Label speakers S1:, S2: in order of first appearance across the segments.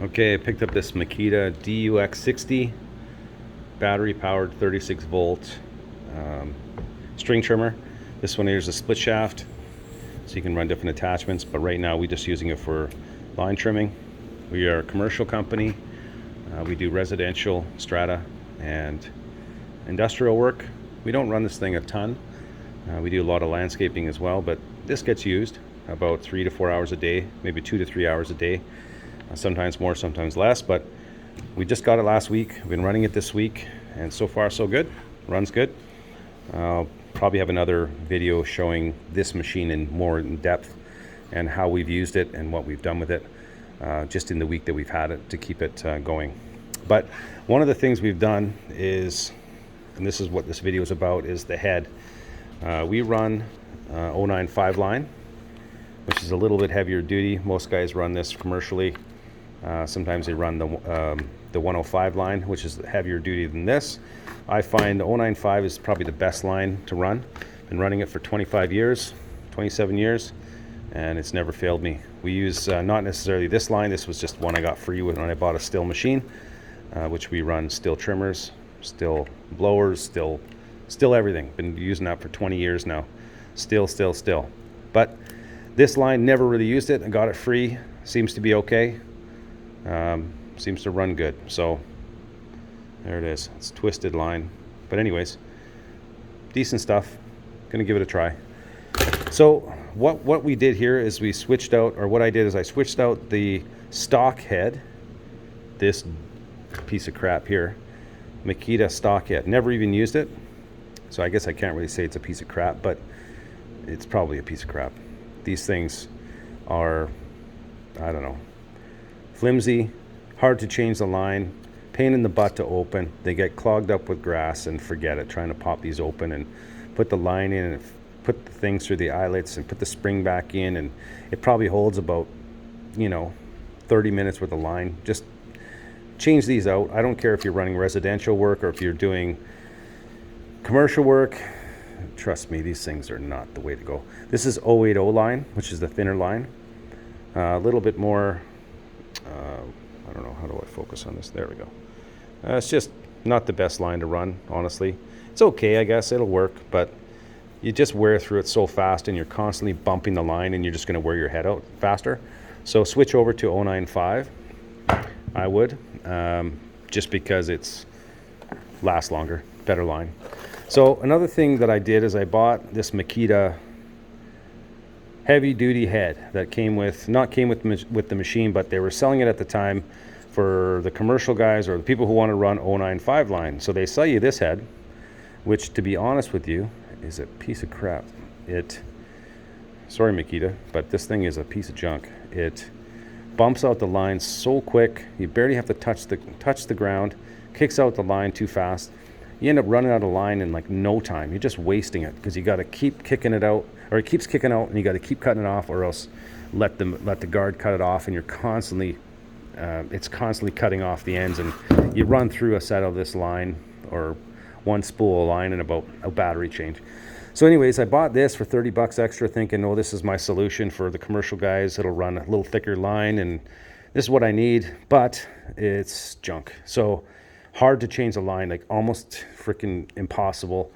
S1: Okay, I picked up this Makita Dux60 battery powered 36 volt string trimmer. This one here is a split shaft, so you can run different attachments, but right now we're just using it for line trimming. We are a commercial company. We do residential, strata, and industrial work. We don't run this thing a ton. We do a lot of landscaping as well, but this gets used about 3 to 4 hours a day, maybe 2 to 3 hours a day. Sometimes more, sometimes less, but we just got it last week. We've been running it this week, and so far so good. Runs good. I'll probably have another video showing this machine more in depth and how we've used it and what we've done with it just in the week that we've had it to keep it going. But one of the things we've done is, and this is what this video is about, is the head. We run 095 line, which is a little bit heavier duty. Most guys run this commercially. Sometimes they run the 105 line, which is heavier duty than this. I find the 095 is probably the best line to run. Been running it for 25 years, 27 years, and it's never failed me. We use not necessarily this line. This was just one I got free when I bought a still machine, which we run still trimmers, still blowers, still everything. Been using that for 20 years now. Still. But this line, never really used it. I got it free. Seems to be okay. Seems to run good. So there it is. It's twisted line, but anyways, decent stuff. Gonna give it a try. So what we did here is we switched out, or what I did is I switched out the stock head, this piece of crap here, Makita stock head. Never even used it, so I guess I can't really say it's a piece of crap, but it's probably a piece of crap. These things are, I don't know, flimsy, hard to change the line, pain in the butt to open. They get clogged up with grass, and forget it, trying to pop these open and put the line in and put the things through the eyelets and put the spring back in, and it probably holds about 30 minutes with the line. Just change these out. I don't care if you're running residential work or if you're doing commercial work. Trust me, these things are not the way to go. This is 080 line, which is the thinner line. A little bit more, I don't know, how do I focus on this? There we go. It's just not the best line to run, honestly. It's okay, I guess, it'll work, but you just wear through it so fast, and you're constantly bumping the line, and you're just going to wear your head out faster. So switch over to 095, I would, just because it's lasts longer, better line. So another thing that I did is I bought this Makita heavy duty head that came with the machine, but they were selling it at the time for the commercial guys or the people who want to run 095 line. So they sell you this head, which, to be honest with you, is a piece of crap. Sorry Makita, but this thing is a piece of junk. It bumps out the line so quick, you barely have to touch the ground, kicks out the line too fast. You end up running out of line in like no time. You're just wasting it because you got to keep kicking it out, or it keeps kicking out, and you got to keep cutting it off, or else let the guard cut it off, and you're constantly it's constantly cutting off the ends, and you run through a set of this line or one spool of line in about a battery change. So anyways, I bought this for 30 bucks extra, thinking, oh, this is my solution for the commercial guys. It'll run a little thicker line, and this is what I need, but it's junk. So hard to change the line, like almost freaking impossible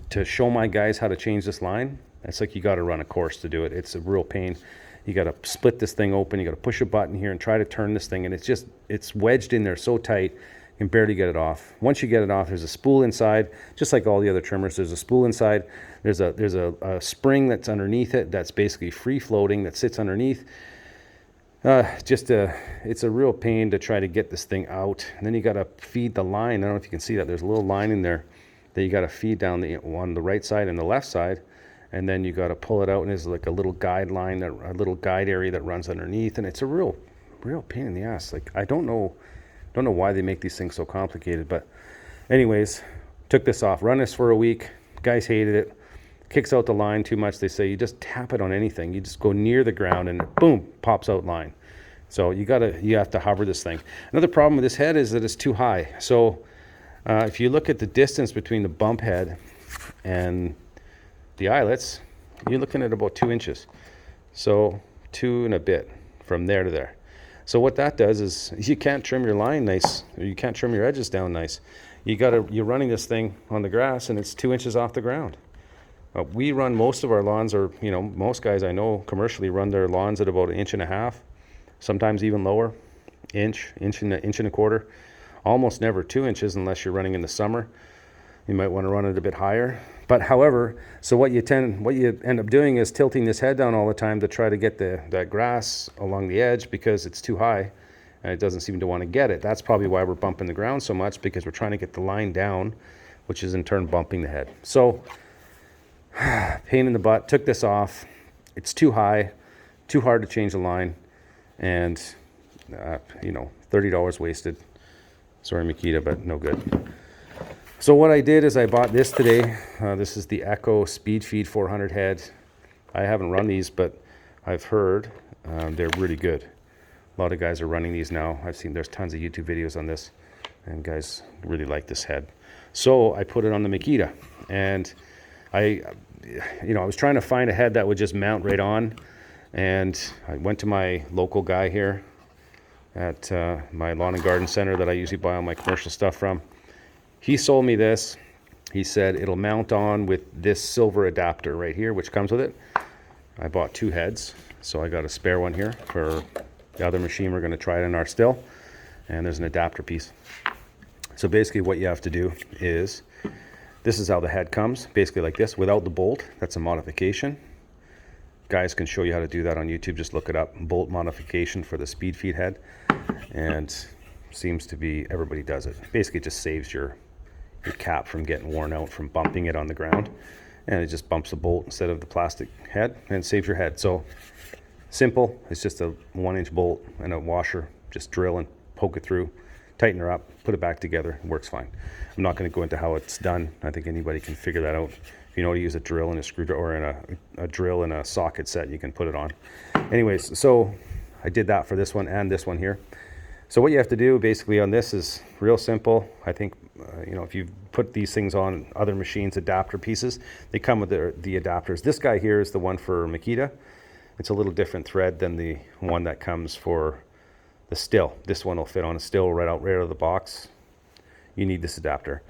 S1: to show my guys how to change this line. It's like you got to run a course to do it. It's a real pain. You got to split this thing open. You got to push a button here and try to turn this thing, and it's wedged in there so tight you can barely get it off. Once you get it off, there's a spool inside, just like all the other trimmers. There's a spool inside. There's a spring that's underneath it that's basically free floating that sits underneath. It's a real pain to try to get this thing out. And then you got to feed the line. I don't know if you can see that. There's a little line in there that you got to feed down on the right side and the left side. And then you got to pull it out, and there's like a little guide line, a little guide area that runs underneath. And it's a real pain in the ass. Like, I don't know why they make these things so complicated. But anyways, took this off, run this for a week. Guys hated it. Kicks out the line too much. They say you just tap it on anything. You just go near the ground and boom, pops out line. So you have to hover this thing. Another problem with this head is that it's too high. So if you look at the distance between the bump head and the eyelets, you're looking at about 2 inches. So 2 and a bit from there to there. So what that does is you can't trim your line nice, or you can't trim your edges down nice. You're running this thing on the grass and it's 2 inches off the ground. We run most of our lawns, or most guys I know commercially run their lawns at about 1.5 inches, sometimes even lower, inch and a quarter. Almost never 2 inches unless you're running in the summer. You might want to run it a bit higher. But however, so what you end up doing is tilting this head down all the time to try to get that grass along the edge, because it's too high and it doesn't seem to want to get it. That's probably why we're bumping the ground so much, because we're trying to get the line down, which is in turn bumping the head. So pain in the butt. Took this off. It's too high, too hard to change the line, and $30 wasted. Sorry, Makita, but no good. So what I did is I bought this today. This is the Echo Speed Feed 400 head. I haven't run these, but I've heard they're really good. A lot of guys are running these now. I've seen there's tons of YouTube videos on this, and guys really like this head. So I put it on the Makita, and I was trying to find a head that would just mount right on, and I went to my local guy here at my lawn and garden center that I usually buy all my commercial stuff from. He sold me this. He said it'll mount on with this silver adapter right here, which comes with it. I bought 2 heads, so I got a spare one here for the other machine. We're going to try it in our still, and there's an adapter piece. So basically what you have to do is, this is how the head comes, basically like this, without the bolt. That's a modification. Guys can show you how to do that on YouTube. Just look it up, bolt modification for the speed feed head, and seems to be everybody does it. Basically it just saves your cap from getting worn out from bumping it on the ground, and it just bumps the bolt instead of the plastic head, and it saves your head. So simple. It's just a 1-inch bolt and a washer. Just drill and poke it through, tighten her up, put it back together. It works fine. I'm not going to go into how it's done. I think anybody can figure that out. If you know how to use a drill and a screwdriver, or in a drill and a socket set, you can put it on. Anyways, so I did that for this one and this one here. So what you have to do basically on this is real simple. I think, if you put these things on other machines, adapter pieces, they come with the adapters. This guy here is the one for Makita. It's a little different thread than the one that comes for the still. This one will fit on a still right out of the box. You need this adapter.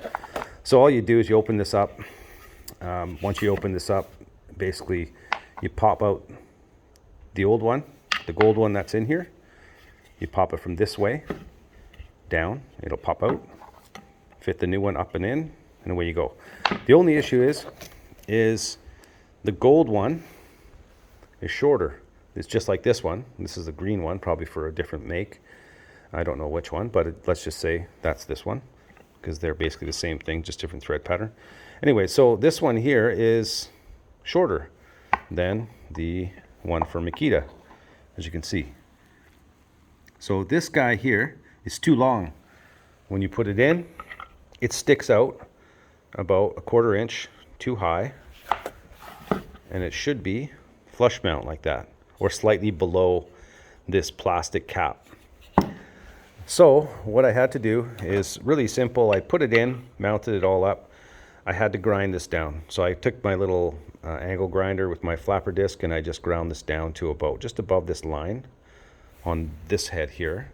S1: So all you do is you open this up. Once you open this up, basically you pop out the old one, the gold one that's in here. You pop it from this way down, it'll pop out, fit the new one up and in, and away you go. The only issue is the gold one is shorter. It's just like this one. This is the green one, probably for a different make. I don't know which one, but let's just say that's this one, because they're basically the same thing, just different thread pattern. Anyway, so this one here is shorter than the one for Makita, as you can see. So this guy here is too long. When you put it in, it sticks out about 1/4 inch too high, and it should be flush mount like that, or slightly below this plastic cap. So what I had to do is really simple. I put it in, mounted it all up. I had to grind this down. So I took my little angle grinder with my flapper disc, and I just ground this down to about just above this line on this head here,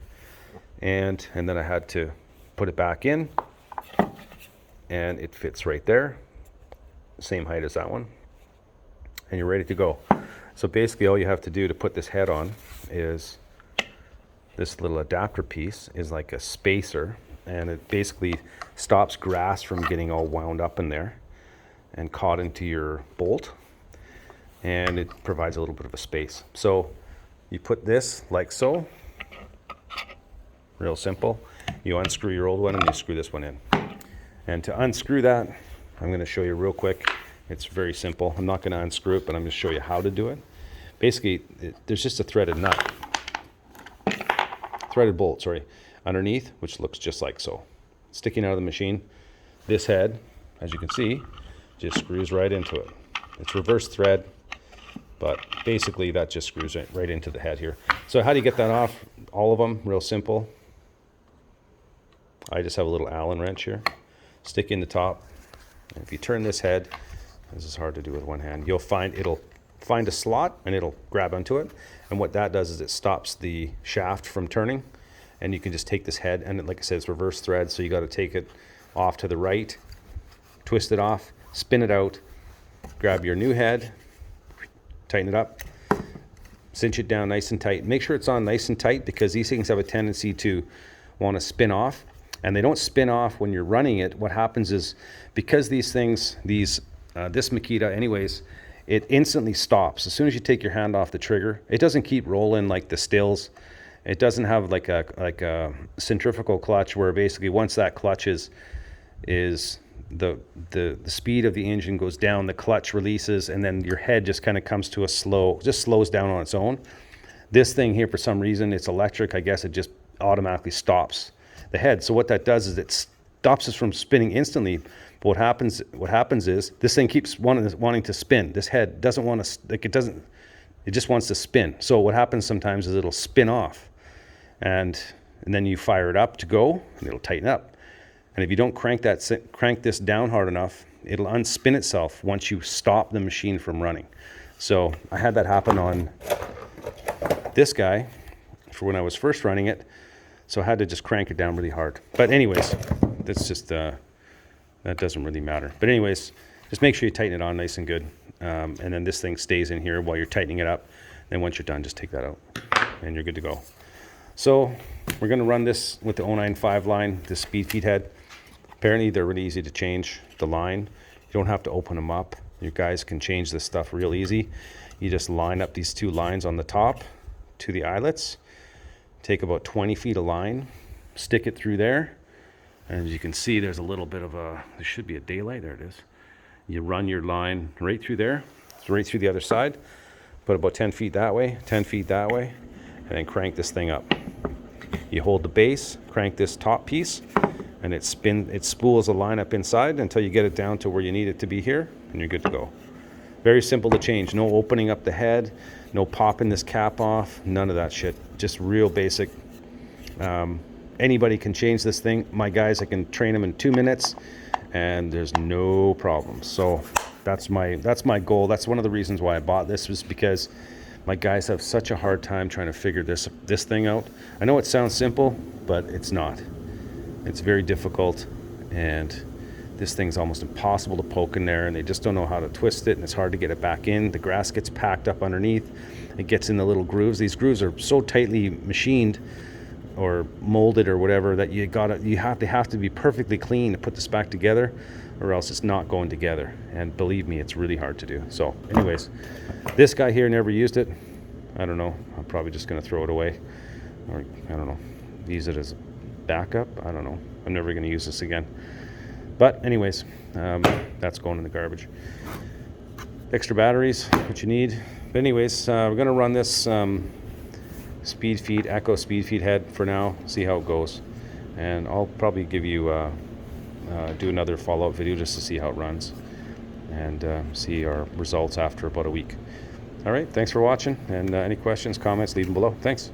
S1: and then I had to put it back in, and it fits right there, same height as that one, and you're ready to go. So basically all you have to do to put this head on is this little adapter piece is like a spacer, and it basically stops grass from getting all wound up in there and caught into your bolt, and it provides a little bit of a space. So you put this like so, real simple. You unscrew your old one and you screw this one in. And to unscrew that, I'm going to show you real quick. It's very simple. I'm not going to unscrew it, but I'm going to show you how to do it. Basically, there's just a threaded bolt, underneath, which looks just like so. Sticking out of the machine. This head, as you can see, just screws right into it. It's reverse thread, but basically that just screws right into the head here. So how do you get that off? All of them, real simple. I just have a little Allen wrench here. Stick in the top. And if you turn this head, this is hard to do with one hand, you'll find it'll find a slot and it'll grab onto it. And what that does is it stops the shaft from turning. And you can just take this head, and like I said, it's reverse thread, so you got to take it off to the right, twist it off, spin it out, grab your new head, tighten it up, cinch it down nice and tight. Make sure it's on nice and tight, because these things have a tendency to want to spin off, and they don't spin off when you're running it. What happens is, because these things, this Makita anyways, it instantly stops. As soon as you take your hand off the trigger, it doesn't keep rolling like the stills. It doesn't have like a centrifugal clutch, where basically once that clutch is the speed of the engine goes down, the clutch releases, and then your head just kind of comes to a slows down on its own. This thing here, for some reason, it's electric. I guess it just automatically stops the head. So what that does is it stops us from spinning instantly. But what happens is this thing keeps wanting to spin. This head doesn't want to, like, it just wants to spin. So what happens sometimes is it'll spin off. And then you fire it up to go, and it'll tighten up. And if you don't crank this down hard enough, it'll unspin itself once you stop the machine from running. So I had that happen on this guy for when I was first running it. So I had to just crank it down really hard. But anyways, that's just, that doesn't really matter. But anyways, just make sure you tighten it on nice and good. And then this thing stays in here while you're tightening it up. Then once you're done, just take that out and you're good to go. So we're going to run this with the 095 line, the speed feed head. Apparently they're really easy to change the line. You don't have to open them up. You guys can change this stuff real easy. You just line up these two lines on the top to the eyelets. Take about 20 feet of line, stick it through there. And as you can see, there's a little bit of there should be a daylight. There it is. You run your line right through there, right through the other side. Put about 10 feet that way, 10 feet that way, and then crank this thing up. You hold the base, crank this top piece, and it spools a line up inside until you get it down to where you need it to be here, and you're good to go. Very simple to change. No opening up the head, no popping this cap off, none of that shit. Just real basic. Anybody can change this thing. My guys, I can train them in 2 minutes, and there's no problem. So that's my goal. That's one of the reasons why I bought this, was because my guys have such a hard time trying to figure this thing out. I know it sounds simple, but it's not. It's very difficult, and this thing's almost impossible to poke in there, and they just don't know how to twist it, and it's hard to get it back in. The grass gets packed up underneath. It gets in the little grooves. These grooves are so tightly machined or molded or whatever that they have to be perfectly clean to put this back together, or else it's not going together. And believe me, it's really hard to do. So anyways, this guy here never used it. I don't know. I'm probably just going to throw it away, or I don't know, use it as backup. I don't know. I'm never going to use this again. But anyways, that's going in the garbage. Extra batteries, what you need. But anyways, we're going to run this speed feed, Echo speed feed head for now, see how it goes. And I'll probably give you, do another follow-up video just to see how it runs, and see our results after about a week. All right, thanks for watching, and any questions, comments, leave them below. Thanks.